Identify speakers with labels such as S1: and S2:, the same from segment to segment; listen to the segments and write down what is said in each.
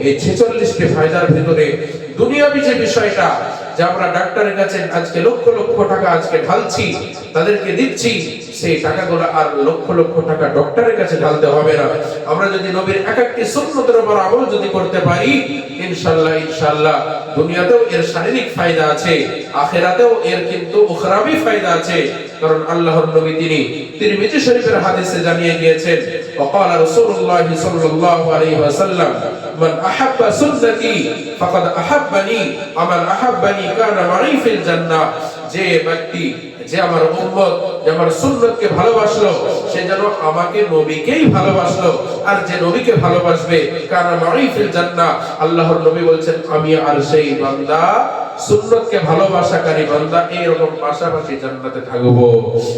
S1: এই 46টি ফায়দার ভিতরে দুনিয়াবি যে বিষয়টা, যে আমরা ডাক্তারের কাছে আজকে লক্ষ লক্ষ টাকা আজকে ঢালছি, তাদেরকে দিচ্ছি, সেই টাকাগুলো আর লক্ষ লক্ষ টাকা ডক্টরের কাছে ঢালতে হবে না। আমরা যদি নবীর এক একটি সুন্নতের উপর আমল যদি করতে পারি, ইনশাআল্লাহ দুনিয়াতেও এর শারীরিক ফায়দা আছে, আখিরাতেও এর কিন্তু উখরাবি ফায়দা আছে। কারণ আল্লাহর নবী তিনি তিরমিজি শরীফের হাদিসে জানিয়ে গিয়েছেন, ওয়াকালা রাসূলুল্লাহ সাল্লাল্লাহু আলাইহি ওয়াসাল্লাম, মান আহাব্বা সুন্নতি ফাকাদ আহাব্বানি, আমান আহাব্বানি কানা মাই ফিল জান্নাহ। যে ব্যক্তি, যে আমার উম্মত, যে আমার সুন্নতকে ভালোবাসলো, সে যেন আমাকে নবীকেই ভালোবাসলো, আর যে নবীকে ভালোবাসবে কানা মাই ফিল জান্নাহ, আল্লাহর নবী বলছেন আমি আর সেই বান্দা, সুন্নতকে ভালোবাসাকারী বান্দা এরকম পাশাপাশি জান্নাতে থাকবো।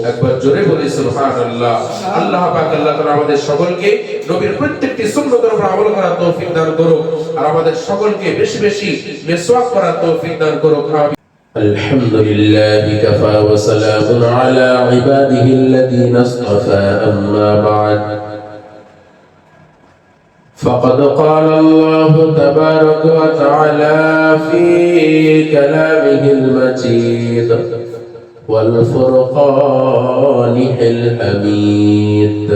S1: একবার জোরে বলি সুবহানাল্লাহ। আল্লাহ পাক আল্লাহ তাআলা আমাদের সকলকে নবীর প্রত্যেকটি সুন্নতের উপর আমল করার তৌফিক দান করুক, আর আমাদের সকলকে বেশি বেশি মিসওয়াক করার তৌফিক দান করুক। আমিন।
S2: আলহামদুলিল্লাহি কাফা ওয়া সালামুন আলা ইবাদিহি আল্লাযীনা ইসতাফা, আম্মা বা'দ। فقد قال الله تبارك وتعالى في كلامه المجيد والفرقان الحميد: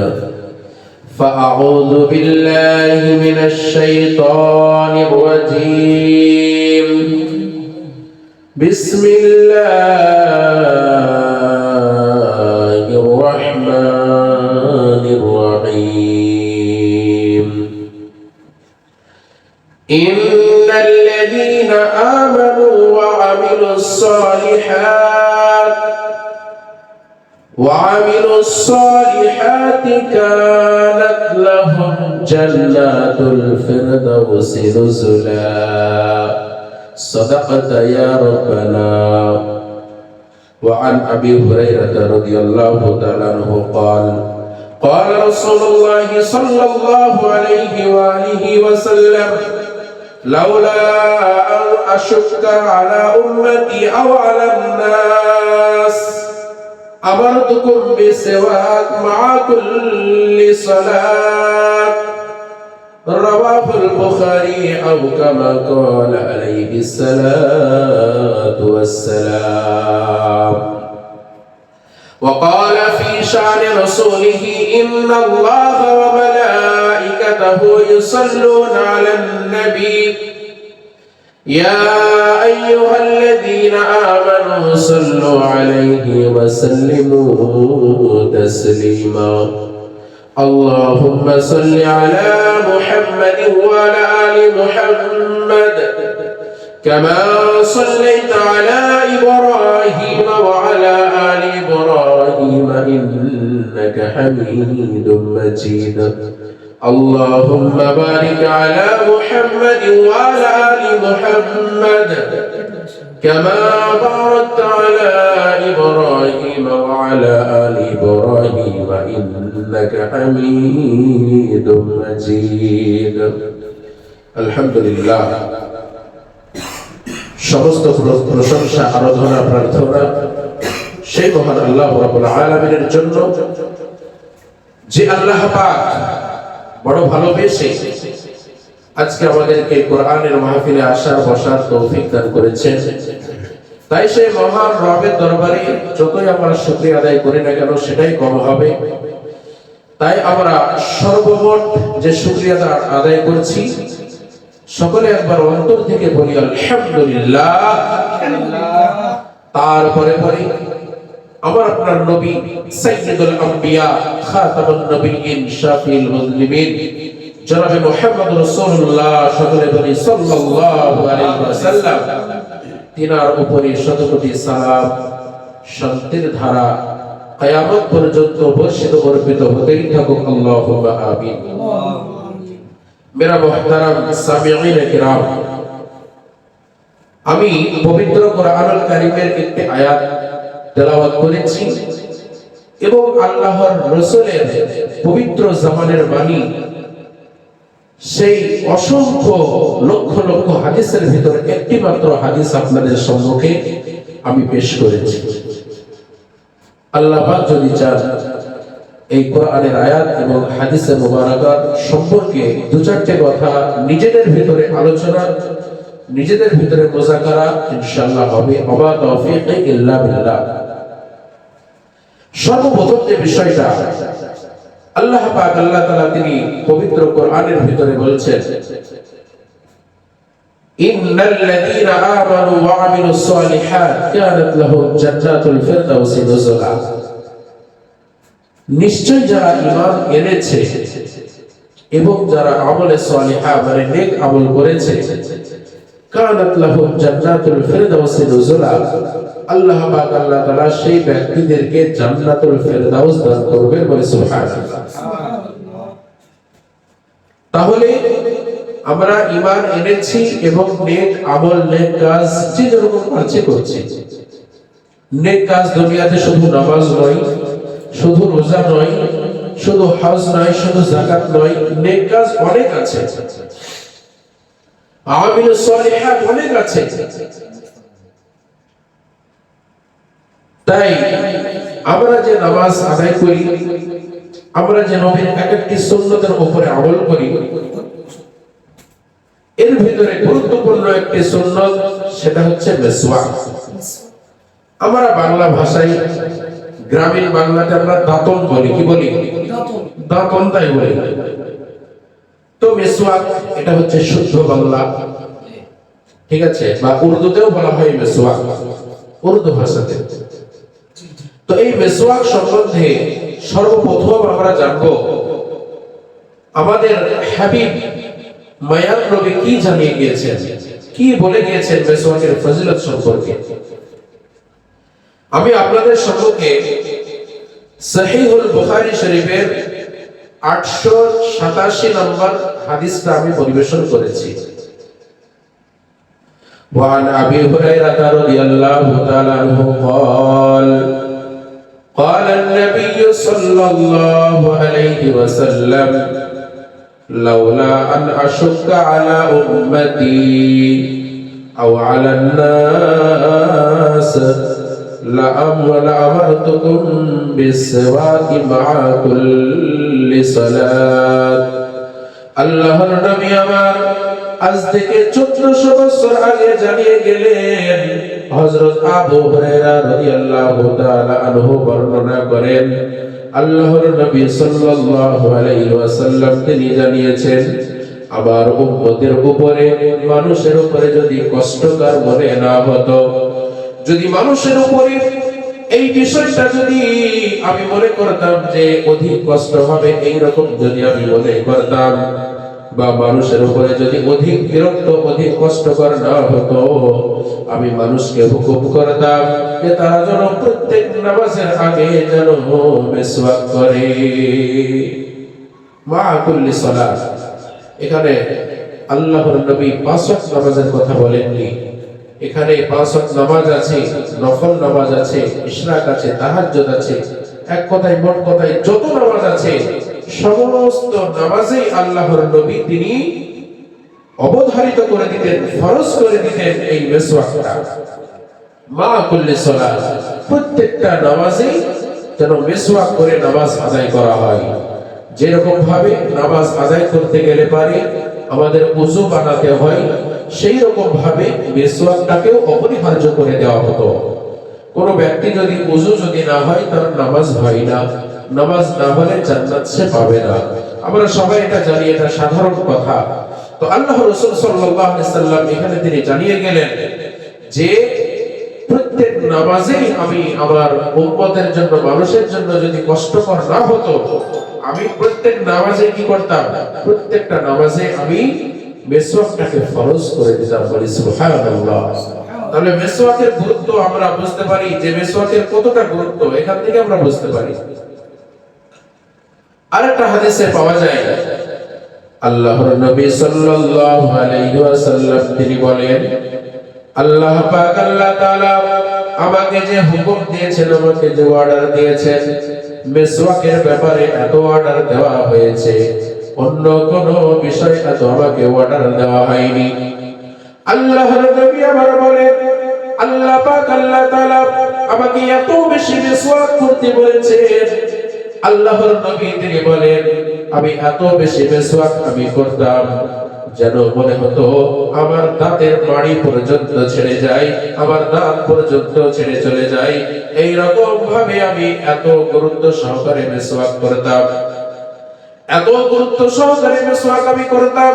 S2: فأعوذ بالله من الشيطان الرجيم، بسم الله الرحمن الرحيم. إن الذين آمنوا وعملوا الصالحات كانت لهم جنات الفردوس نزلا. صدقت يا ربنا. وعن أبي هريرة رضي الله تعالى عنه قال: قال رسول الله صلى الله عليه وآله وسلم: لولا أن أشك على أمتي أو على الناس أمرتكم بالسواك مع كل صلاة. رواه البخاري أو كما قال عليه الصلاة والسلام. وقال في شأن رسوله: إن الله وملائكته يصلون على النبي يا أيها الذين آمنوا صلوا عليه وسلموا تسليما. اللهم صل على محمد وعلى آل محمد كما صليت على إبراهيم وعلى آل إبراهيم إنك حميد مجيد. اللهم بارك على محمد وعلى آل محمد كما باركت على إبراهيم وعلى آل إبراهيم إنك حميد مجيد. الحمد لله. সমস্ত প্রশংসা, আরাধনা, প্রার্থনা সেই মহান আল্লাহ রাব্বুল আলামিনের জন্য, যে আল্লাহ পাক বড় ভালোবেসে আজকে আমাদেরকে কোরআনের মাহফিলে আসার বসার তৌফিক দান করেছেন। তাই সেই মহান রবের দরবারে যতই আমরা শুকরিয়া আদায় করি না কেন সেটাই কম হবে। তাই আমরা সর্বমোট যে শুকরিয়া আদায় করছি, সকলে একবার অন্তর থেকে বলি আলহামদুলিল্লাহ। তারপরে পরে আমার আপনার নবী সাইয়্যিদুল আম্বিয়া খাতামুন নবিয়্যিন শাফিউল মুযলিমিন জনাবে মুহাম্মদ রাসূলুল্লাহ সকলে বলি সাল্লাল্লাহু আলাইহি ওয়াসাল্লাম, তিনার উপরে শত কোটি সালাম শান্তির ধারা কিয়ামত পর্যন্ত বর্ষিত অর্পিত হতেই থাকুক। আল্লাহুম্মা আমিন। মেরা মুহতারাম সামিঈন কিরাম, আমি পবিত্র কোরআনুল কারীমের একটি আয়াত তেলাওয়াত করেছি এবং আল্লাহর রাসূলের পবিত্র জামানের বাণী, সেই অসংখ্য লক্ষ লক্ষ হাদিসের ভিতর একটি মাত্র হাদিস আপনাদের সম্মুখে আমি পেশ করেছি। আল্লাহ পাক যদি চান এই কোরআনের আয়াত এবং হাদিসে মুবারাকাত সম্পর্কে দু চারটে কথা নিজেদের ভিতরে আলোচনা, নিজেদের ভিতরে মুযাকারা ইনশাআল্লাহ হবে। ওয়া তাওফীক ইল্লা বিল্লাহ। সর্বপ্রথম যে বিষয়টা আল্লাহ পাক আল্লাহ তাআলা তিনি পবিত্র কোরআনের ভিতরে বলছেন, ইন্নাল্লাযীনা আমানু ওয়া আমিলুস সালিহাত কানাত লাহুম জান্নাতুল ফিরদাউসি নুজুলা। নিশ্চয় যারা ঈমান এনেছে এবং যারা আমলে সালিহা মানে নেক আমল করেছে, কানাত লাহুম জান্নাতুল ফিরদাউসি নুজুলা, আল্লাহ পাক আল্লাহ তাআলা সেই ব্যক্তিদেরকে জান্নাতুল ফিরদাউস দান করবেন। বলে সুবহানাল্লাহ। তাহলে আমরা ঈমান এনেছি এবং নেক আমল নেক কাজ যে যেরকম পারছি করছি। নেক কাজ দুনিয়াতে শুধু নামাজ নয়, শুধু রোজা নয়, শুধু হজ নয়, শুধু যাকাত নয়, নেক কাজ অনেক আছে, আমিলুস সালিহাত অনেক আছে। তাই আমরা যে নামাজ আদায় করি, আমরা যে নবীর এক একটি সুন্নতের উপরে আমল করি, এর ভিতরে গুরুত্বপূর্ণ একটি সুন্নত সেটা হচ্ছে মিসওয়াক। আমরা বাংলা ভাষায় গ্রামীণ বাংলাতে আমরা দাঁতন বলি। কি বলি? দাঁতন, তাই বলি। তো মিসওয়াক এটা হচ্ছে শুদ্ধ বাংলা, ঠিক আছে? বা উর্দুতেও বলা হয় মিসওয়াক, উর্দু ভাষাতে। তো এই মিসওয়াক সম্বন্ধে সর্বপ্রথম আমরা জানবো আমাদের হাবিব মায়ার নবী কি জানিয়ে গিয়েছেন, কি বলে গিয়েছেন মিসওয়াকের ফজিলত সম্পর্কে। আমি আপনাদের সম্মুখে সহিহুল বুখারী শরীফের 887 নম্বর হাদিসটা আমি পরিবেশন করেছি। وعن أبي هريرة رضي الله تعالى عنه قال قال النبي صلى الله عليه وسلم لولا أن أشق على أمتي أو على الناس لأمرتكم بالسواك مع كل صلاة। আল্লাহর নবী আমার আজ থেকে 1400 বছর আগে জানিয়ে গেলেন। হযরত আবু হুরায়রা রাদিয়াল্লাহু তাআলা আনহু বর্ণনা করেন, আল্লাহর নবী সাল্লাল্লাহু আলাইহি ওয়াসাল্লাম তিনি জানিয়েছেন, আমার উম্মতের উপরে, মানুষের উপরে যদি কষ্টকর মনে না হতো, যদি মানুষের উপরে এই বিষয়টা যদি আমি মনে করতাম যে অধিক কষ্ট হবে, এই রকম যদি আমি মনে করতাম, বা মানুষের উপরে যদি অধিক বিরক্ত, অধিক কষ্টকর না হতো, আমি মানুষকে হুকুম করতাম যে তারা যেন প্রত্যেক নামাজের আগে যেন মিসওয়াক করে। মা কুল্লি সালাত, এখানে আল্লাহর নবী 5 ওয়াক্ত নামাজের কথা বলেননি। এখানে 5 ওয়াক্ত নামাজ আছে, নফল নামাজ আছে, ইশরাক আছে, তাহাজ্জুদ আছে, এক কথায় মোট কথায় যত নামাজ আছে সমস্ত নামাজেই আল্লাহর নবী তিনি অবধারিত করে দিতেন, ফরজ করে দিতেন এই মিসওয়াকটা। মা কুল্লি সালাত, প্রত্যেকটা নামাজেই যেন মিসওয়াক করে নামাজ আদায় করা হয়। যেরকম ভাবে নামাজ আদায় করতে গেলে পারে আমাদের ওযু বানাতে হয়, সেই রকম ভাবে মিসওয়াকটাকেও অপরিহার্য করে দেওয়া হতো। কোন ব্যক্তি যদি ওযু যদি না হয় তার নামাজ হয় না, নামাজ না হলে জান্নাত সে পাবে না। আমরা সবাই এটা জানি, এটা সাধারণ কথা। তো আল্লাহ রাসূল সাল্লাল্লাহু আলাইহি সাল্লাম এখানে তিনি জানিয়ে গেলেন যে প্রত্যেক নামাজেই আমি আমার উম্মতের জন্য, মানুষের জন্য যদি কষ্টকর না হতো, আমি প্রত্যেক নামাজে কি করতাম? প্রত্যেকটা নামাজে আমি মিসওয়াকটাকে ফরজ করে দিতাম। বলি সুবহানাল্লাহ। তাহলে মিসওয়াকের গুরুত্ব আমরা বুঝতে পারি যে মিসওয়াকের কতটা গুরুত্ব এখান থেকে আমরা বুঝতে পারি। আরেকটা হাদিসে পাওয়া যায় আল্লাহর নবী সাল্লাল্লাহু আলাইহি ওয়াসাল্লাম তিনি বলেন, আল্লাহ পাক আল্লাহ তাআলা আমাকে যে হুকুম দিয়েছেন, আমাকে যে অর্ডার দিয়েছেন, মিসওয়াকের ব্যাপারে এত অর্ডার দেওয়া হয়েছে, অন্য কোন বিষয় এত আমাকে অর্ডার দেওয়া হয়নি। আল্লাহর নবী আমার বলেন, আল্লাহ পাক আল্লাহ তাআলা আমাকে এত বেশি মিসওয়াক করতে বলেছেন, আল্লাহর নবী তিনি বলেন, আমি এত বেশি মিসওয়াক আমি করতাম যেন মনে হতো আমার দাঁতের মাড়ি পর্যন্ত ছেড়ে যায়, আমার দাঁত পর্যন্ত ছেড়ে চলে যায়। এই রকম ভাবে আমি এত গুরুত্ব সহকারে মিসওয়াক করতাম, এত গুরুত্ব সহকারে মিসওয়াক আমি করতাম।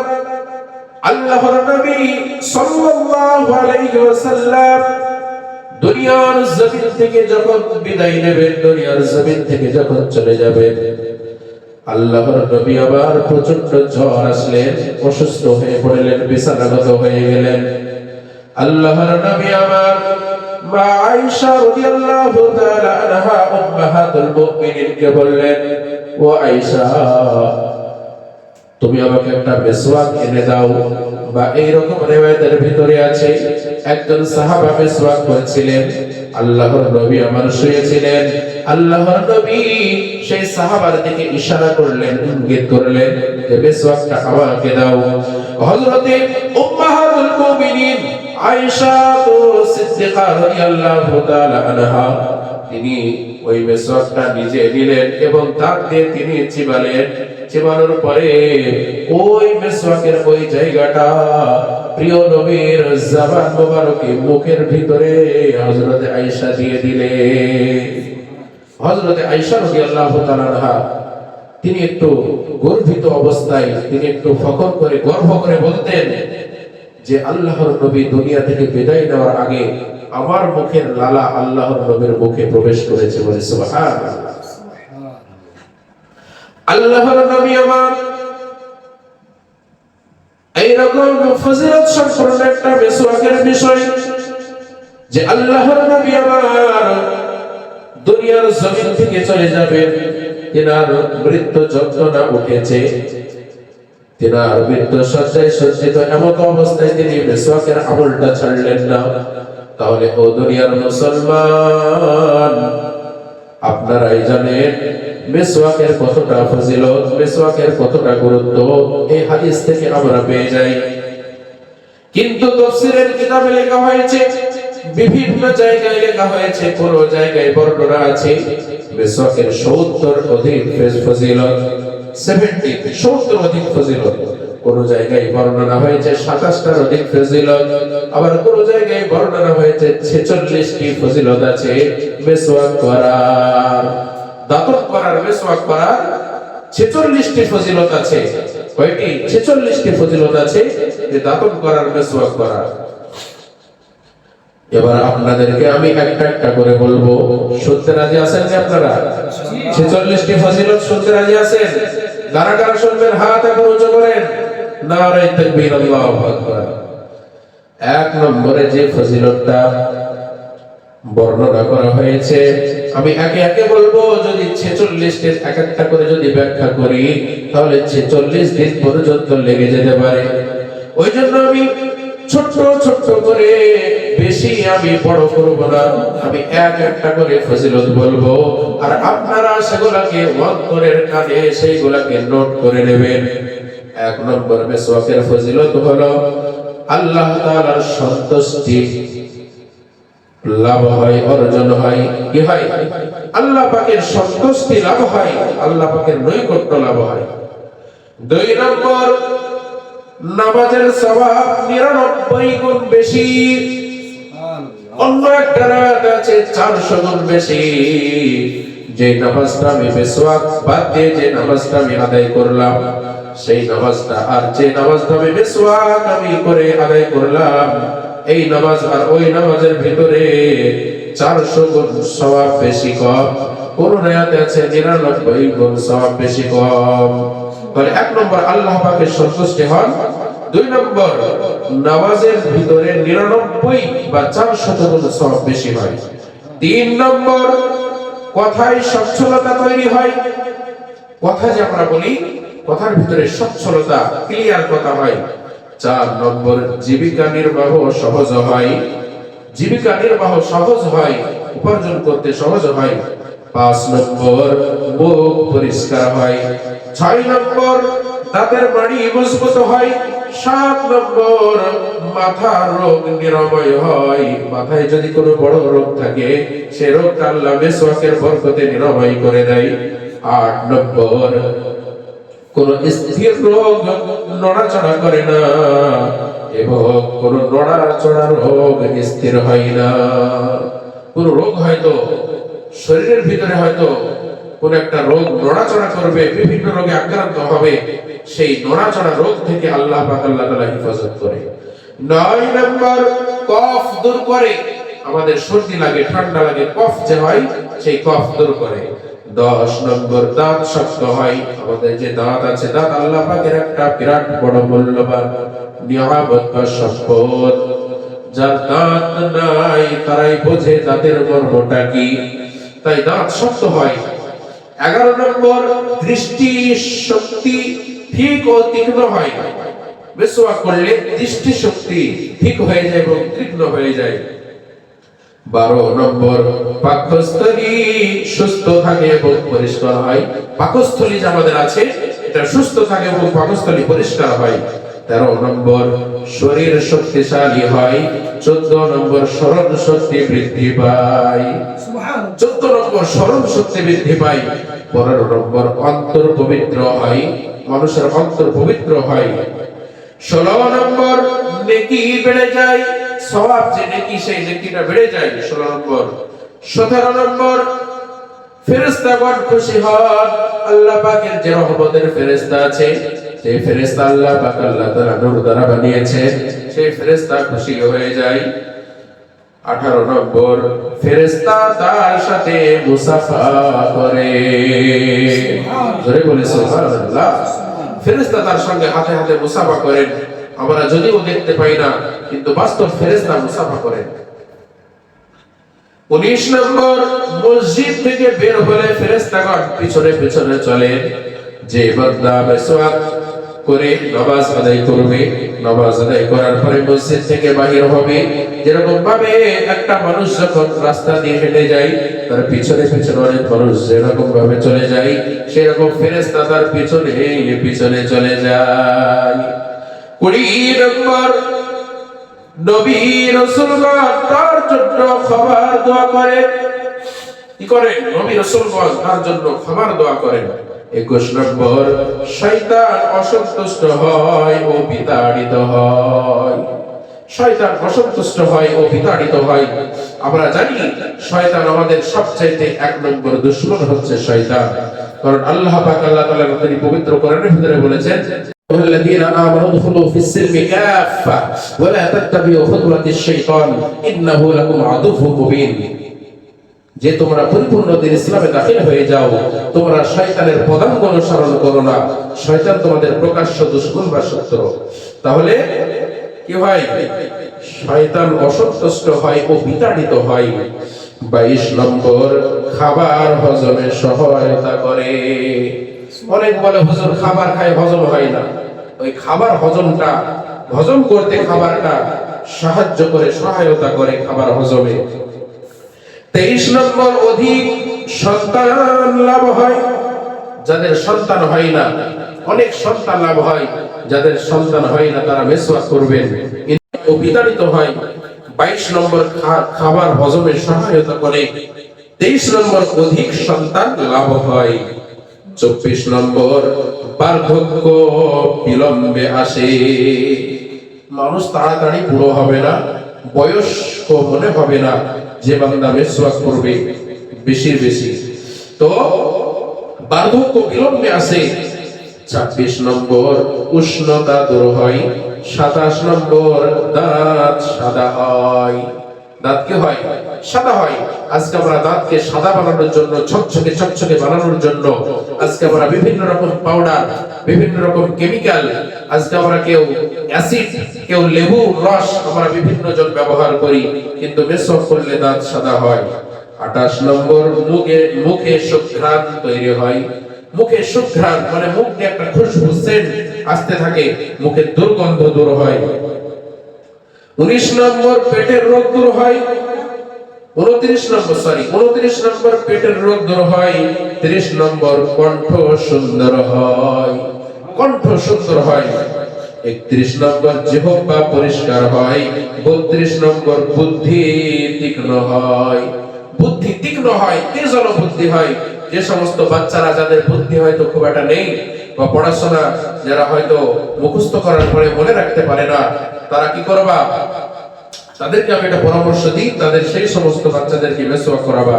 S2: আল্লাহর নবী সাল্লাল্লাহু আলাইহি ওয়াসাল্লাম দুনিয়ার জমিন থেকে যখন বিদায় নেবেন, দুনিয়ার জমিন থেকে যখন চলে যাবেন, আল্লাহর নবী আবার প্রচন্ড জ্বর আসলেন, অসুস্থ হয়ে পড়লেন, বিছানাগত হয়ে গেলেন। আল্লাহর নবী আমার মা আয়েশা রাদিয়াল্লাহু তাআলা আনহা উম্মাহাতুল মুমিনিনকে বললেন, ও আয়েশা, তুমি আমাকে একটা মিসওয়াক এনে দাও। বা এইরকম রিওয়ায়াতের ভিতরে আছে একজন সাহাবা মিসওয়াক করেছিলেন, আল্লাহর নবী আমার শুয়েছিলেন, আল্লাহর নবী সেই সাহাবার দিকে ইশারা করলেন, ইঙ্গিত করলেন যে মিসওয়াকটা আমাকে দাও। হযরতে উম্মাহাতুল মুমিনিন আয়েশা সিদ্দিকা রাদিয়াল্লাহু তাআলা আনহা তিনি ওই মিসওয়াকটা নিজে নিলেন এবং দাঁত দিয়ে তিনি চিবালেন। চিবানোর পরে ওই মিসওয়াকের ওই জায়গাটা প্রিয় নবীর জবান মোবারকে মুখের ভিতরে হযরতে আয়েশা দিয়ে দিলেন। হযরতে আয়েশা রাদিয়াল্লাহু তাআলা আনহা তিনি একটু গর্বিত অবস্থায় তিনি একটু ফখর করে গর্ব করে বলতেন যে আল্লাহর নবী দুনিয়া থেকে বিদায় নেওয়ার আগে আমার মুখের লালা আল্লাহর নবীর মুখে প্রবেশ করেছে, বলে সুবহানাল্লাহ। আল্লাহর নবী আমার এইরকম ফজিলত সম্পন্ন একটা মিসওয়াকের বিষয় যে আল্লাহর নবী আমার দুনিয়ার জমিন থেকে চলে যাবেন, তিনার মৃত্যু যন্ত্রণা উঠেছে, তিনার মৃত্যু শয্যায় সজ্জিত, এমন অবস্থায় তিনি মিসওয়াকের আমলটা ছাড়লেন না। তাহলে ও দুনিয়ার মুসলমান, আপনারাই জানেন মিসওয়াকের কতটা ফজিলত, মিসওয়াকের কতটা গুরুত্ব এই হাদিস থেকে আমরা পেয়ে যাই। কিন্তু তাফসীরের কিতাবে লেখা হয়েছে, বিভিন্ন জায়গায় লেখা হয়েছে, কোন জায়গায় বর্ণনা আছে মিসওয়াকের 70 অধিক ফজিলত, 70 অধিক ফজিলত। কোন জায়গায় বর্ণনা হয়েছে 27টার অধিক ফজিলত, আবার কোন জায়গায় বর্ণনা হয়েছে 46টি ফজিলত আছে মিসওয়াক করার, দাঁতন করার, মিসওয়াক করার 46টি ফজিলত আছে। কয়টি? 46টি ফজিলত আছে যে দাঁতন করার, মিসওয়াক করার। এবার আপনাদেরকে আমি একটা একটা করে বলবো, শুনতে রাজি আছেন কি আপনারা? 46টি ফজিলত শুনতে রাজি আছেন? কারা কারা শুনবেন হাত এখন উঁচু করেন। নারে তাকবীর, আল্লাহু আকবার। এক নম্বরে যে ফজিলতটা বর্ণনা করা হয়েছে আমি একে একে বলবো, যদি 46টির এক একটা করে যদি ব্যাখ্যা করি তাহলে 46 দিন পর্যন্ত লেগে যেতে পারে। ওই জন্য আমি ছোট ছোট করে, বেশি আমি বড় করব না, আমি এক একটা করে ফজিলত বলবো আর আপনারা সেগুলোকে অন্তরের কানে সেইগুলোকে নোট করে নেবেন। এক নম্বর মিসওয়াকের ফজিলত হলো আল্লাহ তাআলার সন্তুষ্টি লাভ হয়, অর্জন হয়। কি হয়? আল্লাহ পাকের সন্তুষ্টি লাভ হয়, আল্লাহ পাকের নৈকট্য লাভ হয়। দুই নম্বর, নামাজের সওয়াব 99 গুণ বেশি। অন্য একটা রাত আছে 400 গুণ বেশি। যে নামাজটা আমি মিসওয়াক বাদ দিয়ে যে নামাজটা আমি আদায় করলাম, সেই নামাজটা আর যে নামাজটা আমি মিসওয়াক আমি করে আদায় করলাম, এই নামাজ আর ওই নামাজের ভিতরে 400 গুণ সওয়াব বেশি কম। কোন রাতে আছে 99 গুণ সওয়াব বেশি কম। তাহলে এক নম্বর আল্লাহ পাকের সন্তুষ্টি হন। দুই নম্বর, নামাজের ভিতরে 99 বা 400 গুণ সওয়াব বেশি হয়। তিন নম্বর, কথায় সচ্ছলতা তৈরি হয়। কথা যে আমরা বলি, কথার ভিতরে সচ্ছলতা, ক্লিয়ার কথা হয়। 4 নম্বর, জীবিকা নির্বাহ সহজ হয়। জীবিকা নির্বাহ সহজ হয়, উপার্জন করতে সহজ হয়। 5 নম্বর, মুখ পরিষ্কার হয়। 6 নম্বর, দাঁতের মাড়ি মজবুত হয়। 7 নম্বর, মাথার রোগ নিরাময় হয়। মাথায় যদি কোনো বড় রোগ থাকে, সে রোগটা আল্লাহ মিসওয়াকের বরকতে নিরাময় করে দেয়। 8 নম্বর, কোন স্থির রোগ নড়াচড়া করে না এবং কোন নড়াচড়া রোগ স্থির হয় না। কোন রোগ হয়তো শরীরের ভিতরে হয়তো কোন একটা রোগ নড়াচড়া করবে, বিভিন্ন রোগে আক্রান্ত হবে, সেই নড়াচড়া রোগ থেকে আল্লাহ পাক আল্লাহ তাআলা হেফাজত করে। 9 নম্বর, কফ দূর করে। আমাদের সর্দি লাগে, ঠান্ডা লাগে, কফ যে হয় সেই কফ দূর করে। 10 নম্বর, দাঁত শক্ত হয়। আমাদের যে দাঁত আছে, দাঁত আল্লাহ পাকের একটা বিরাট বড় মূল্যবান নিয়ামত বা সম্পদ। যার দাঁত নাই তারাই বোঝে দাঁতের মর্মটা কি, তাই দাঁত শক্ত হয়। 11 নম্বর, দৃষ্টি শক্তি ঠিক ও তীক্ষ্ণ হয়। মিসওয়াক করলে দৃষ্টি শক্তি ঠিক হয়ে যায় এবং তীক্ষ্ণ হয়ে যায়। 12 নম্বর, পাকস্থলী সুস্থ থাকে এবং পরিষ্কার হয়। পাকস্থলী যে আমাদের আছে এটা সুস্থ থাকে এবং পাকস্থলী পরিষ্কার হয়। 13 নম্বর, শরীর শক্তিশালী হয়। 14 নম্বর, স্মরণ শক্তি বৃদ্ধি পায়। 14 নম্বর, স্মরণ শক্তি বৃদ্ধি পায়। 15 নম্বর, অন্তর পবিত্র হয়, মানুষের অন্তর পবিত্র হয়। 16 নম্বর, নেকি বেড়ে যায়, সওয়াব যে নেকি সেই নেকিটা বেড়ে যায়। 16 নম্বর। 17 নম্বর, ফেরেশতাগণ খুশি হন। আল্লাহ পাকের যে রহমতের ফেরেশতা আছে, সেই ফেরেশতা আল্লাহ পাক আল্লাহ তাআলা নূর দ্বারা বানিয়েছে, সেই ফেরেশতা খুশি হয়ে যায়। 18 নম্বর, ফেরেশতা তার সাথে মুসাফা করে। জোরে বলে সুবহানাল্লাহ। ফেরেশতা তার সঙ্গে হাতে হাতে মুসাফা করেন। আমরা যদিও দেখতে পাই না, কিন্তু বাস্তব ফেরেশতা মুসাফা করেন। 19 নম্বর, মসজিদ থেকে বের হলে ফেরেশতাগণ পিছনে পিছনে চলেন। যে বান্দা মিসওয়াক করে নামাজ আদায় করবে, নামাজ আদায় করার পরে মসজিদ থেকে বাহির হবে, যেরকম ভাবে একটা মানুষ যখন রাস্তা দিয়ে হেঁটে যায় তার পিছনে পিছনে অনেক মানুষ যেরকম ভাবে চলে যায়, সেরকম ফেরেশতা তার পিছনে পিছনে চলে যায়। 20 নম্বর, নবী রাসূলগণ তার জন্য ক্ষমার দোয়া করেন। কি করেন? নবী রাসূলগণ তার জন্য ক্ষমার দোয়া করেন। 21 নম্বর, শয়তান অসন্তুষ্ট হয় ও বিতাড়িত হয়। শয়তান অসন্তুষ্ট হয় ও বিতাড়িত হয়। আমরা জানি শয়তান আমাদের সবচেয়ে 1 নম্বর দুশমন হচ্ছে শয়তান। কারণ আল্লাহ পাক আল্লাহ তাআলা তিনি পবিত্র কোরআনের ভিতরে বলেছেন, الذين آمنوا ادخلوا في السلم كافة ولا تتبعوا خطوات الشيطان إنه لكم عدو مبين। যে তোমরা পরিপূর্ণ দিন ইসলামে দাখিল হয়ে যাও, তোমরা শয়তানের পদাঙ্ক অনুসরণ করো না, শয়তান তোমাদের প্রকাশ্য দুশমন বা শত্রু। তাহলে কি হয়? শয়তান অসন্তুষ্ট হয় ও বিতাড়িত হয়। 22 নম্বর, খাবার হজমে সহায়তা করে। অনেক বলে হুজুর খাবার খায় হজম হয় না। ওই খাবার হজমটা, হজম করতে খাবারটা সাহায্য করে, সহায়তা করে খাবার হজমে। 23 নম্বর, অধিক সন্তান লাভ হয়। যাদের সন্তান হয় না, অনেক সন্তান লাভ হয়। যাদের সন্তান হয় না তারা মিসওয়াক করবেন, ও বিতাড়িত হয়। 22 নম্বর, খাবার হজমে সহায়তা করে। 23 নম্বর, অধিক সন্তান লাভ হয়। 24 নম্বর, বার্ধক্য বিলম্বে আসে। মানুষ তাড়াতাড়ি বুড়ো হবে না, বয়স্ক মনে হবে না যে বান্দা মিসওয়াক করবে বেশি বেশি, তো বার্ধক্য বিলম্বে আসে। 26 নম্বর, উষ্ণতা দূর হয়। 27 নম্বর, দাঁত সাদা হয়। দাঁত কি হয়? সাদা হয়। আজকে আমরা দাঁতকে সাদা বানানোর জন্য, ঝকঝকে চকচকে বানানোর জন্য আজকে আমরা বিভিন্ন রকম পাউডার, বিভিন্ন রকম কেমিক্যাল, আজকে আমরা কেউ অ্যাসিড, কেউ লেবু রস, আমরা বিভিন্ন জন ব্যবহার করি, কিন্তু মিসওয়াক করলে দাঁত সাদা হয়। 28 নম্বর, মুখে সুঘ্রাণ তৈরি হয়। মুখে সুঘ্রাণ মানে মুখ দিয়ে একটা খুশবু, সেন্ট আসতে থাকে, মুখের দুর্গন্ধ দূর হয়। 19 নম্বর, পেটের রোগ দূর হয়। 29 নম্বর, পেটের রোগ দূর হয়। 30 নম্বর, কণ্ঠ সুন্দর হয়। কণ্ঠ সুন্দর হয়। 31 নম্বর, জিহ্বা পরিষ্কার হয়। 32 নম্বর, বুদ্ধি তীক্ষ্ণ হয়। বুদ্ধি তীক্ষ্ণ হয়, তেজল বুদ্ধি হয়।
S1: যে সমস্ত বাচ্চারা যাদের বুদ্ধি হয়তো খুব একটা নেই বা পড়াশোনা যারা হয়তো মুখস্থ করার পরে মনে রাখতে পারে না, তারা কি করবা? তাদেরকে আমি একটা পরামর্শ দিই, তাদের সেই সমস্ত বাচ্চাদেরকে মেসওয়াক করাবা,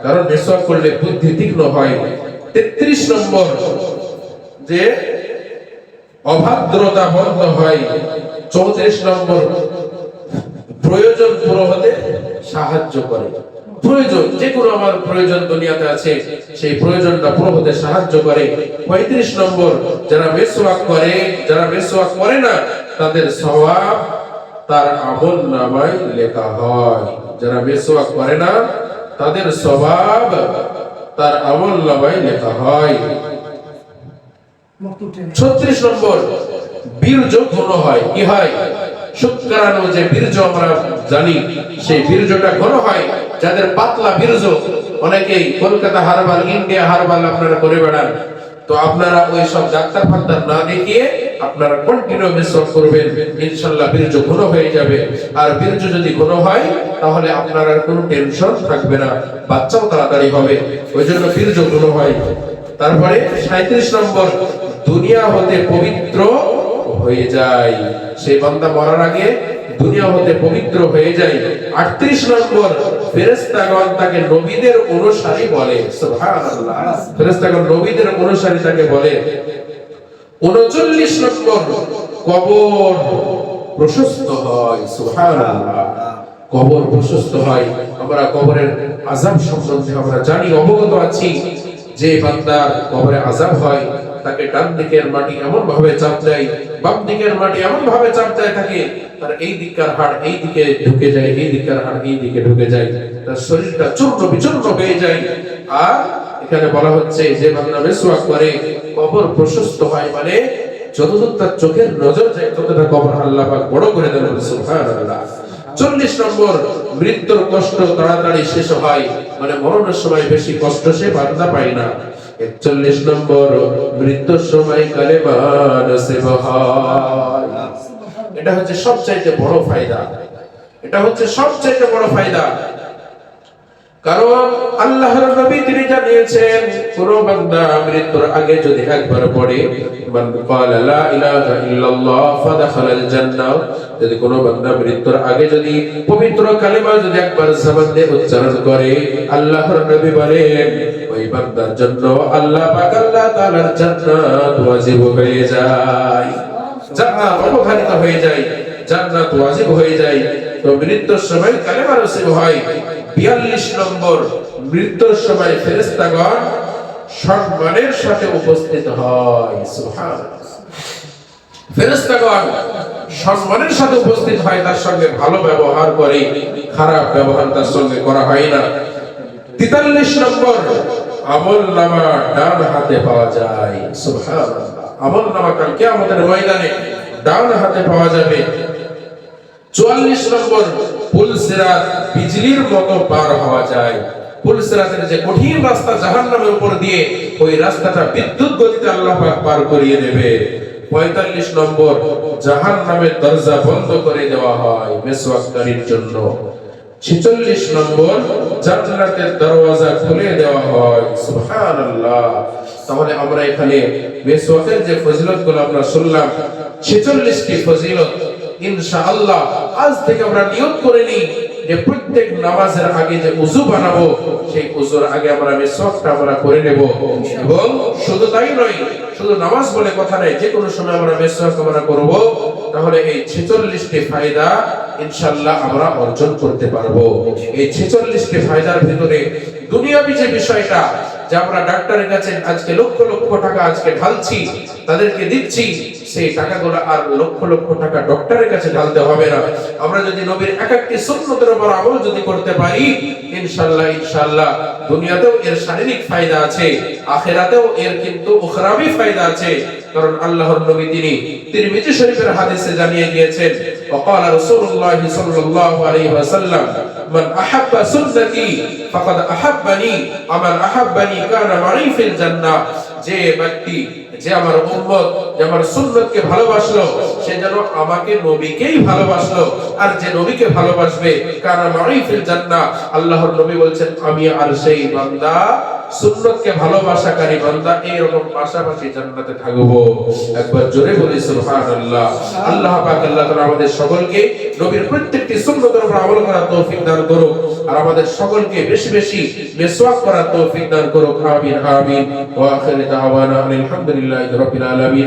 S1: কারণ মেসওয়াক করলে বুদ্ধি তীক্ষ্ণ হয়। 33 নম্বর যে অভদ্রতা বন্ধ হয়। 34 নম্বর প্রয়োজন পুরো হতে সাহায্য করে। প্রয়োজন, যে কোনো আমার প্রয়োজন দুনিয়াতে আছে, সেই প্রয়োজনটা পুরো হতে সাহায্য করে। 35 নম্বর যারা মেসওয়াক করে, যারা মেসওয়াক করে না, তাদের সওয়াব তার আমল নামায় লেখা হয়। যারা মেসওয়াক করে না, তাদের সওয়াব তার আমল নামায় লেখা হয়। 36 নম্বর বীর্য ঘন হয়। কি হয়? শুক্রাণু যে বীর্য আমরা জানি, সেই বীর্যটা ঘন হয়। যাদের পাতলা বীর্য, অনেকেই কলকাতা হারবাল, ইন্ডিয়া হারবাল আপনারা করে বেড়ান, তো আপনারা ওই সব ডাক্তার ফাক্তার না দেখিয়ে আপনারা কন্টিনিউ মেসওয়াক করবেন, ইনশাআল্লাহ বীর্য ঘন হয়ে যাবে। আর বীর্য যদি ঘন হয়, তাহলে আপনার আর কোনো টেনশন থাকবে না, বাচ্চাও তাড়াতাড়ি হবে। ওই জন্য বীর্য ঘন হয়। তারপরে 37 নম্বর দুনিয়া হতে পবিত্র হয়ে যায়। সেই বান্দা মরার আগে দুনিয়া হতে পবিত্র হয়ে যায়। 38 নম্বর ফেরেশতাগণ তাকে নবীদের অনুসারী বলে। সুবহানাল্লাহ, ফেরেশতাগণ নবীদের অনুসারী তাকে বলে। 39 নম্বর কবর প্রশস্ত হয়। সুবহানাল্লাহ, কবর প্রশস্ত হয়। আমরা কবরের আযাব সম্বন্ধে আমরা জানি, অবগত আছি। যে বান্দার কবরে আযাব হয়, তাকে ডান দিকের মাটি এমন ভাবে চাপ দেয়, বাম দিকের মাটি এমন ভাবে চাপ দেয় থাকে, তার এই দিককার হাড় এই দিকে ঢুকে যায়, এই দিককার হাড় এই দিকে ঢুকে যায়, তার শরীরটা চূর্ণ বিচূর্ণ হয়ে যায়। আর এখানে বলা হচ্ছে যে বান্দা মেসওয়াক করে কবর প্রশস্ত হয়, মানে যতদূর তার চোখের নজর যায় ততটা কবর আল্লাহ পাক বড় করে দেন। সুবহানাল্লাহ। 40 নম্বর মৃত্যুর কষ্ট তাড়াতাড়ি শেষ হয়, মানে মরণের সময় বেশি কষ্ট সে বান্দা পায় না। 41 নম্বর মৃত্যুর সময় কালেমা নসিব হয়। এটা হচ্ছে সবচাইতে বড় ফায়দা, এটা হচ্ছে সবচাইতে বড় ফায়দা। কারণ আল্লাহর নবী তিনি জানিয়েছেন, কোন বান্দা মৃত্যুর আগে যদি একবার পড়ে, মান ক্বালা লা ইলাহা ইল্লাল্লাহ ফাদাখালাল জান্নাহ, যদি কোন বান্দা মৃত্যুর আগে যদি পবিত্র কালেমা যদি একবার জবান দিয়ে উচ্চারণ করে, আল্লাহর নবী বলেন ওই বান্দার জন্য আল্লাহ পাক আল্লাহ তাআলার জান্নাত ওয়াজিব হয়ে যায়, জান্নাত অবধারিত হয়ে যায়, জান্নাত ওয়াজিব হয়ে যায়। তো মৃত্যুর সময় কালেমা নসিব হয়। 42 নম্বর মৃত্যুর সময় ফেরেশতাগণ সম্মানের সাথে উপস্থিত হয়। সুবহানাল্লাহ, ফেরেশতাগণ সম্মানের সাথে উপস্থিত হয়, তার সঙ্গে ভালো ব্যবহার করে, খারাপ ব্যবহার তার সঙ্গে করা হয় না। 43 নম্বর আমলনামা ডান হাতে পাওয়া যায়। সুবহানাল্লাহ, আমলনামা কাল কিয়ামতের ময়দানে ডান হাতে পাওয়া যাবে। 44 নম্বর পুলসিরাত বিজলির মতো পার হওয়া যায়। পুলসিরাতের যে কঠিন রাস্তা জাহান্নামের উপর দিয়ে, ওই রাস্তাটা বিদ্যুৎ গতিতে আল্লাহ পাক পার করিয়ে দেবে। 45 নম্বর জাহান্নামের দরজা বন্ধ করে দেওয়া হয় মেসওয়াককারীর জন্য। 46 নম্বর জান্নাতের দরওয়াজা খুলে দেওয়া হয়। সুবহানাল্লাহ। তাহলে আমরা এখানে মেসওয়াকের যে ফজিলতগুলো আমরা শুনলাম, 46টি ফজিলত, ইনশাআল্লাহ আজ থেকে আমরা নিয়ত করে নিই যে প্রত্যেক নামাজের আগে যে ওযু বানাবো, সেই ওযুর আগে আমরা মেসওয়াকটা আমরা করে নেব। এবং শুধু তাই নয়, শুধু নামাজ বলে কথা নয়, যে কোনো সময় আমরা মেসওয়াক আমরা করব, তাহলে এই 46টি ফায়দা ইনশাআল্লাহ আমরা অর্জন করতে পারবো। এই 46টি ফায়দার ভিতরে দুনিয়াবি যে বিষয়টা, যে আমরা ডাক্তারের কাছে আজকে লক্ষ লক্ষ টাকা আজকে ঢালছি, তাদেরকে দিচ্ছি, সেই টাকাগুলো আর লক্ষ লক্ষ টাকা ডক্টরের কাছে ঢালতে হবে না। আমরা যদি নবীর এক একটি সুন্নতের উপর আমল যদি করতে পারি, ইনশাআল্লাহ ইনশাআল্লাহ দুনিয়াতেও এর শারীরিক ফায়দা আছে, আখিরাতেও এর কিন্তু উখরাবি ফায়দা আছে। কারণ আল্লাহর নবী তিনি তিরমিজি শরীফের হাদিসে জানিয়ে গিয়েছেন, ওয়াকালা রাসূলুল্লাহ সাল্লাল্লাহু আলাইহি ওয়াসাল্লাম, মান আহাব্বা সুন্নতি ফাকাদ আহাব্বানি, আমান আহাব্বানি কানা মাই ফিল জান্নাহ। যে ব্যক্তি, যে আমার উম্মত, যে আমার সুন্নতকে ভালোবাসলো, সে যেন আমাকে নবীকেই ভালোবাসলো। আর যে নবীকে ভালোবাসবে, কানা মাই ফিল জান্নাহ, আল্লাহর নবী বলেন আমি আর সেই বান্দা সুন্নতকে ভালোবাসাকারী বান্দা এরকম পাশাপাশি জান্নাতে থাকবো। একবার জোরে বলি সুবহানাল্লাহ। আল্লাহ পাক আল্লাহ তাআলা আমাদের সকলকে নবীর প্রত্যেকটি সুন্নতের উপর আমল করার তৌফিক দান করুক, আর আমাদের সকলকে বেশি বেশি মিসওয়াক করার তৌফিক দান করুক। আমিন আমিন। ওয়া আখিরু দাওয়ানা আলহামদুলিল্লাহি রাব্বিল আলামিন।